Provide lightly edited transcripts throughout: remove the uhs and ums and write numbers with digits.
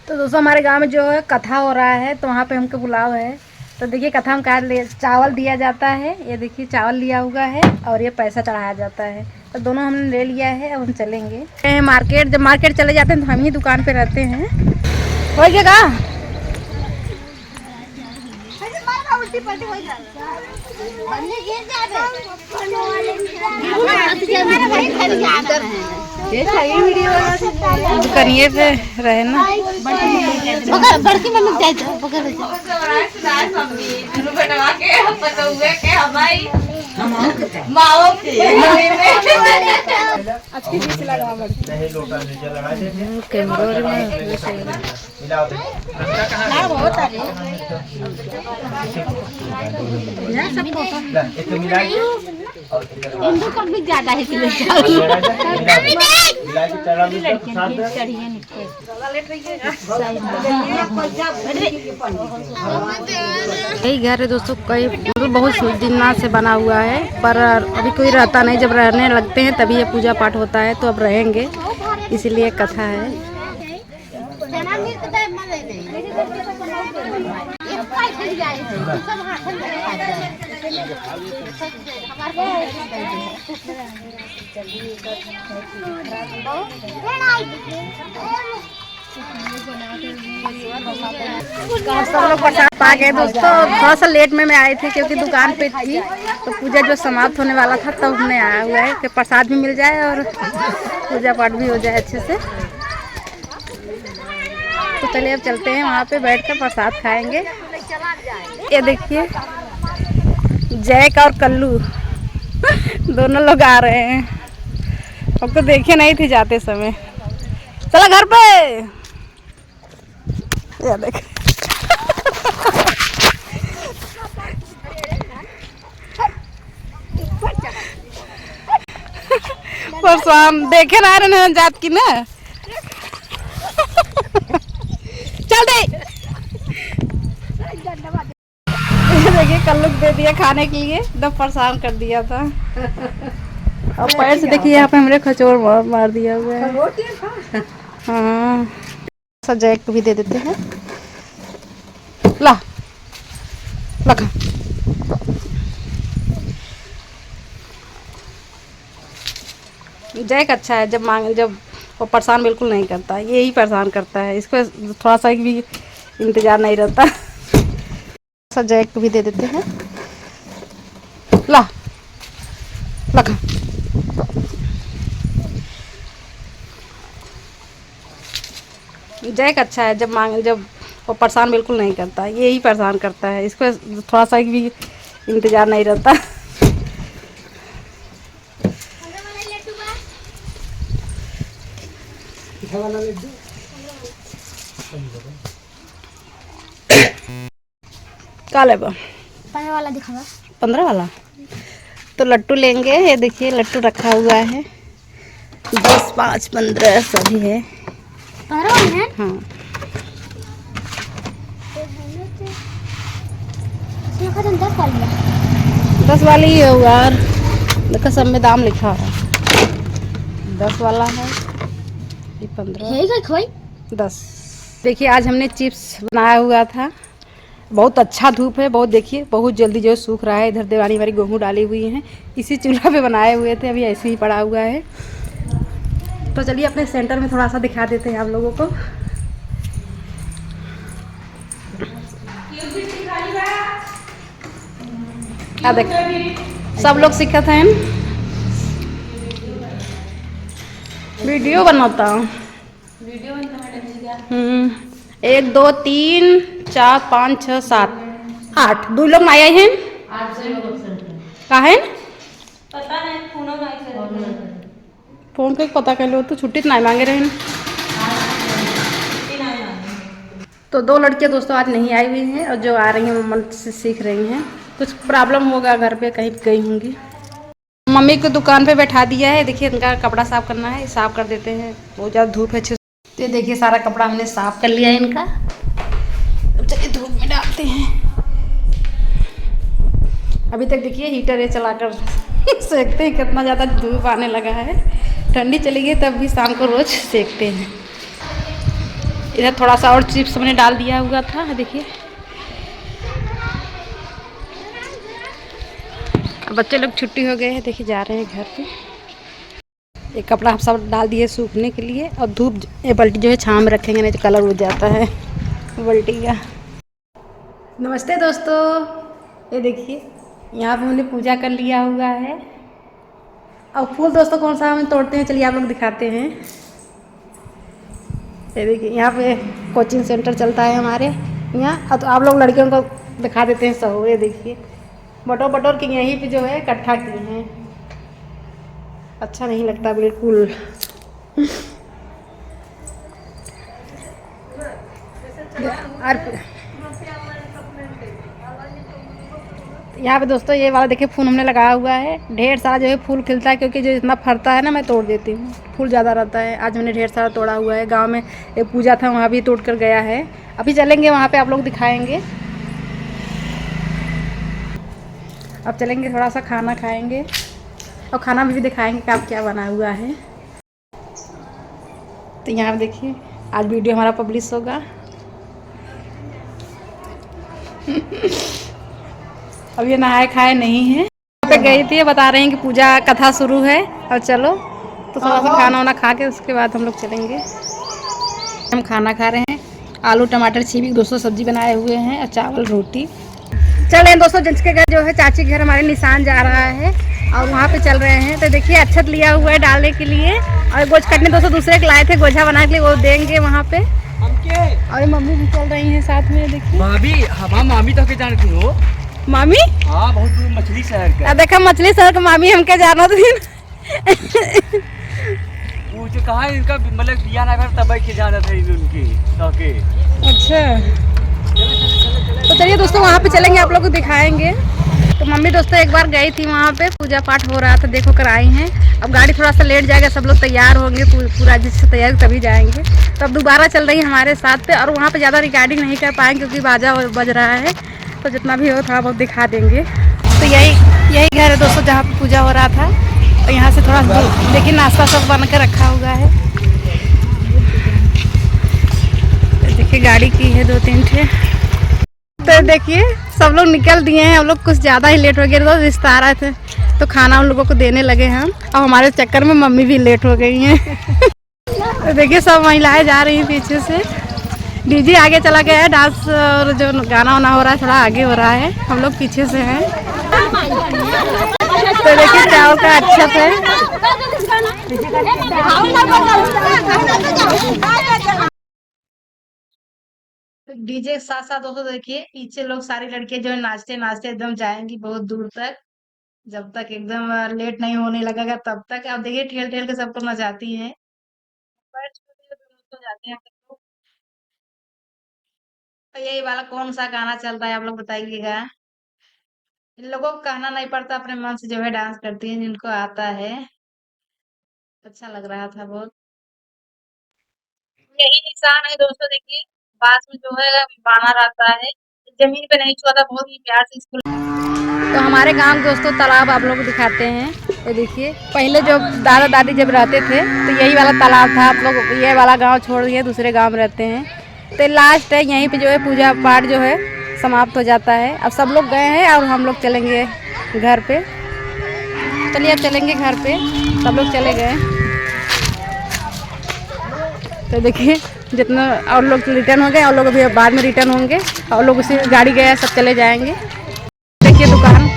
तो दोस्तों हमारे गांव में जो है कथा हो रहा है, तो वहाँ पे हमको बुलाव है। तो देखिए कथा में क्या चावल दिया जाता है। ये देखिए चावल लिया हुआ है और ये पैसा चढ़ाया जाता है। तो दोनों हमने ले लिया है। अब हम चलेंगे मार्केट। जब मार्केट चले जाते हैं तो हम ही दुकान पे रहते हैं। हो गया दुकानिए पे रहे ना। बड़की मम्मी ज्यादा है यही घर है दोस्तों। कई मतलब बहुत दिनों से बना हुआ है, पर अभी कोई रहता नहीं। जब रहने लगते हैं तभी ये पूजा पाठ होता है। तो अब रहेंगे, इसीलिए कथा है। सब लोग प्रसाद पा गए दोस्तों। थोड़ा सा लेट में मैं आई थी क्योंकि दुकान पे थी। तो पूजा जो समाप्त होने वाला था तब हमने आया हुआ है कि प्रसाद भी मिल जाए और पूजा पाठ भी हो जाए अच्छे से। तो चलिए अब चलते हैं, वहाँ पे बैठ कर प्रसाद खाएंगे। ये देखिए जैक और कल्लू दोनों लोग आ रहे हैं। हमको देखे नहीं थी जाते समय। चला घर पे। ये देख परसों देखे ना रहे जात की ना। चल दे। देखिए कल्लू दे दिया खाने के लिए, एकदम परेशान कर दिया था। और पैर से देखिए यहाँ पे हमरे खचोर मार दिया हुआ है। हाँ जैक को भी दे देते हैं। ला लखा जैक अच्छा है। जब वो परेशान बिल्कुल नहीं करता, यही परेशान करता है। इसको थोड़ा सा भी इंतजार नहीं रहता। जैक को भी दे देते हैं। ला लखा जैक अच्छा है। जब वो परेशान बिल्कुल नहीं करता, यही परेशान करता है। इसको थोड़ा सा भी इंतजार नहीं रहता। क्या लेबा? 15 वाला दिखावा। 15 वाला तो लट्टू लेंगे। ये देखिए लट्टू रखा हुआ है। 10, 5, 15 सभी है। 15 वाले हैं? हाँ 10 वाली ही होगा। और देखो सब में दाम लिखा है। 10 वाला है, ये 15 10। देखिए आज हमने चिप्स बनाया हुआ था। बहुत अच्छा धूप है, बहुत देखिए बहुत जल्दी जो सूख रहा है। इधर देवानी वाली गेहूँ डाली हुई हैं, इसी चूल्हा पे बनाए हुए थे। अभी ऐसे ही पड़ा हुआ है। तो चलिए अपने सेंटर में थोड़ा सा दिखा देते हैं आप लोगों को। क्या देख सब लोग सीखा था वीडियो बनाता हूँ। 1 2 3 4 5 6 7 8 2 लोग आए हैं। कहा है पता नहीं फोन को पता कर लो। तो छुट्टी तो नहीं मांगे रहे हैं। तो 2 लड़कियां दोस्तों आज नहीं आई हुई हैं और जो आ रही हैं वो मन से सीख रही हैं। कुछ प्रॉब्लम होगा घर पे, कहीं गई होंगी। मम्मी को दुकान पे बैठा दिया है। देखिए इनका कपड़ा साफ करना है, साफ कर देते हैं। बहुत ज़्यादा धूप है। तो देखिए सारा कपड़ा हमने साफ कर लिया है इनका। अब चलिए धूप में डालते हैं। अभी तक देखिए हीटर चलाकर सेकते हैं। कितना ज़्यादा धूप आने लगा है। ठंडी चली गई तब भी शाम को रोज़ सेकते हैं। इधर थोड़ा सा और चिप्स हमने डाल दिया हुआ था, देखिए। बच्चे लोग छुट्टी हो गए हैं, देखिए जा रहे हैं घर पे। ये कपड़ा हम सब डाल दिए सूखने के लिए, और धूप ये बाल्टी जो है छाँव में रखेंगे, नहीं तो कलर उड़ जाता है बाल्टी का। नमस्ते दोस्तों, ये देखिए यहाँ पे हमने पूजा कर लिया हुआ है। अब फूल दोस्तों कौन सा हम तोड़ते हैं, चलिए आप लोग दिखाते हैं। ये देखिए यहाँ पे कोचिंग सेंटर चलता है हमारे यहाँ, तो आप लोग लड़कियों को दिखा देते हैं सब। ये देखिए बटोर बटोर के यहीं पे जो है इकट्ठा किए हैं, अच्छा नहीं लगता बिल्कुल। यहाँ पे दोस्तों ये वाला देखिए फूल हमने लगाया हुआ है, ढेर सारा जो है फूल खिलता है, क्योंकि जो इतना फरता है ना मैं तोड़ देती हूँ, फूल ज़्यादा रहता है। आज हमने ढेर सारा तोड़ा हुआ है, गांव में एक पूजा था वहाँ भी तोड़ कर गया है। अभी चलेंगे वहाँ पे, आप लोग दिखाएंगे। अब चलेंगे थोड़ा सा खाना खाएंगे, और खाना में भी दिखाएंगे कि आप क्या बना हुआ है। तो यहाँ पे देखिए आज वीडियो हमारा पब्लिश होगा। अब ये नहाए खाए नहीं है, पे गई थी, बता रहे हैं कि पूजा कथा शुरू है, और चलो तो थोड़ा सा खाना वाना खा के उसके बाद हम लोग चलेंगे। हम खाना खा रहे हैं, आलू टमाटर छीमी दोस्तों सब्जी बनाए हुए हैं, और चावल रोटी। चले दोस्तों, जिसके घर जो है चाची घर हमारे निशान जा रहा है, और वहाँ पे चल रहे हैं। तो देखिए अक्षत लिया हुआ है डालने के लिए, और गोज कटने दोस्तों दूसरे के लाए थे गोझा बनाने के लिए, वो देंगे वहाँ पे। और मम्मी भी चल रही हैं साथ में, देखिए। भाभी हमारा मामी तो के जानती हो? मामी हाँ, बहुत दूर मछली शहर का। देखा मछली शहर का मामी हमके जाना थी। मुझे कहा इनका मतलब दिया ना घर तब के जाना था उनकी के। अच्छा तो चलिए दोस्तों वहाँ पे चलेंगे, आप लोग को दिखाएंगे। तो मम्मी दोस्तों एक बार गई थी वहाँ पे, पूजा पाठ हो रहा था, देखो कर आई हैं। अब गाड़ी थोड़ा सा लेट जाएगा, सब लोग तैयार होंगे, पूरा जिससे तैयार तभी जाएंगे। तो अब दोबारा चल रही है हमारे साथ पे, और वहाँ पे ज़्यादा रिकॉर्डिंग नहीं कर पाएंगे क्योंकि बाजा बज रहा है, तो जितना भी हो थोड़ा बहुत दिखा देंगे। तो यही घर है दोस्तों जहाँ पे पूजा हो रहा था, और यहाँ से थोड़ा देखिए नाश्ता सब बन कर रखा हुआ है। देखिए गाड़ी की है 2-3 ठे। तो देखिए सब लोग निकल दिए हैं, हम लोग कुछ ज़्यादा ही लेट हो गए, तो रिश्ता आ रहे थे तो खाना उन लोगों को देने लगे हम, और हमारे चक्कर में मम्मी भी लेट हो गई हैं। तो देखिए सब महिलाएं जा रही हैं पीछे से, डीजे आगे चला गया है, डांस और जो गाना वाना हो रहा है थोड़ा आगे हो रहा है, हम लोग पीछे से हैं। तो देखिए चावल का अच्छा है। डीजे के साथ साथ दोस्तों देखिए पीछे लोग सारी लड़कियां जो है नाचते नाचते एकदम जाएंगी बहुत दूर तक, जब तक एकदम लेट नहीं होने लगेगा तब तक। अब देखिए ठेल ठेल के सबको नचाती हैं, जाते हैं। तो यही वाला कौन सा गाना चल रहा है आप लोग बताइएगा। इन लोगों को कहना नहीं पड़ता, अपने मन से जो है डांस करती हैं, जिनको आता है। अच्छा लग रहा था बहुत। यही निशान है दोस्तों, देखिए पास में जो है बाना रहता है, जमीन पे नहीं छुआ था, बहुत ही प्यार से इसको। तो हमारे गांव दोस्तों तालाब आप लोग को दिखाते हैं। ये देखिए पहले जो दादा दादी जब रहते थे तो यही वाला तालाब था, आप लोग ये वाला गांव छोड़ दिए दूसरे गांव में रहते हैं। तो लास्ट है यहीं पे जो है पूजा पाठ जो है समाप्त हो जाता है। अब सब लोग गए हैं और हम लोग चलेंगे घर पे। चलिए अब चलेंगे घर पे, सब लोग चले गए। तो देखिए जितना और लोग रिटर्न हो गए, और लोग अभी बाद में रिटर्न होंगे, और लोग उसी गाड़ी गए सब चले जाएंगे। देखिए दुकान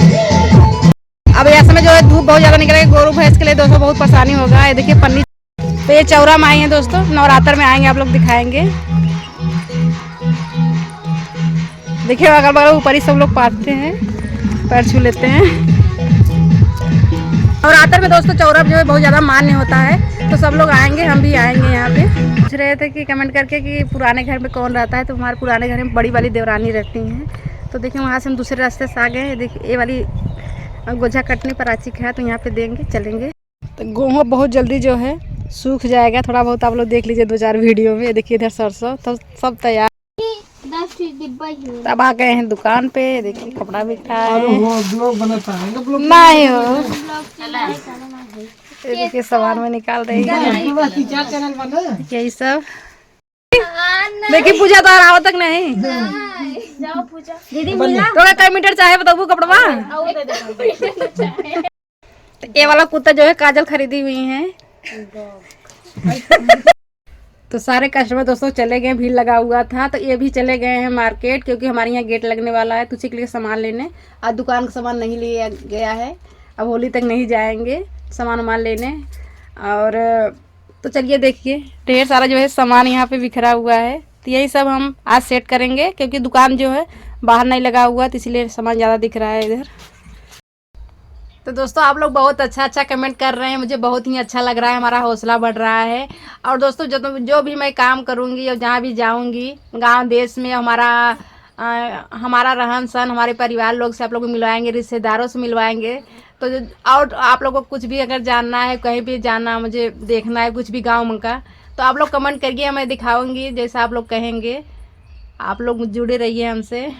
अब ऐसे में जो है धूप बहुत ज़्यादा निकलेगी, गोरू भैंस के लिए दोस्तों बहुत परेशानी होगा। ये देखिए पन्नी। तो ये चौरा में आई हैं दोस्तों, नवरात्र में आएंगे, आप लोग दिखाएंगे। देखिए अगल बगल ऊपर ही सब लोग पाते हैं, पैर छू लेते हैं। नवरात्र में दोस्तों चौरा जो है बहुत ज़्यादा मान्य होता है, तो सब लोग आएंगे, हम भी आएंगे यहाँ पे। पूछ रहे थे कि कमेंट करके कि पुराने घर में कौन रहता है, तो हमारे पुराने घर में बड़ी वाली देवरानी रहती हैं। तो देखिए वहाँ से हम दूसरे रास्ते से आ गए हैं। देखिए ये वाली गोझा कटने पर आचिक है, तो यहाँ पे देंगे, चलेंगे। तो गेहूँ बहुत जल्दी जो है सूख जाएगा, थोड़ा बहुत आप लोग देख लीजिए 2-4 वीडियो में। देखिए इधर सरसों तो सब तैयार। तब आ गए हैं दुकान पे, देखिए कपड़ा भी खा है नहीं हो। देखिए सामान में निकाल रही है यही सब। देखिए पूजा तो आओ तक नहीं। दीदी मिला तो कई मीटर चाहे बताओ कपड़वा। ये वाला कुत्ता जो है काजल खरीदी हुई है। तो सारे कस्टमर दोस्तों चले गए, भीड़ लगा हुआ था तो ये भी चले गए हैं मार्केट, क्योंकि हमारे यहाँ गेट लगने वाला है तो उसी के लिए सामान लेने। आज दुकान का सामान नहीं लिया गया है, अब होली तक नहीं जाएंगे सामान वामान लेने। और तो चलिए देखिए ढेर सारा जो है सामान यहाँ पे बिखरा हुआ है, तो यही सब हम आज सेट करेंगे, क्योंकि दुकान जो है बाहर नहीं लगा हुआ तो इसलिए सामान ज़्यादा दिख रहा है इधर। तो दोस्तों आप लोग बहुत अच्छा कमेंट कर रहे हैं, मुझे बहुत ही अच्छा लग रहा है, हमारा हौसला बढ़ रहा है। और दोस्तों जो भी मैं काम करूँगी और जहाँ भी जाऊँगी गांव देश में, हमारा रहन सहन हमारे परिवार लोग से आप लोग को मिलवाएंगे, रिश्तेदारों से मिलवाएंगे। तो और आप लोगों को कुछ भी अगर जानना है, कहीं भी जाना, मुझे देखना है कुछ भी गाँव का, तो आप लोग कमेंट करिए, मैं दिखाऊँगी जैसा आप लोग कहेंगे। आप लोग जुड़े रहिए हमसे।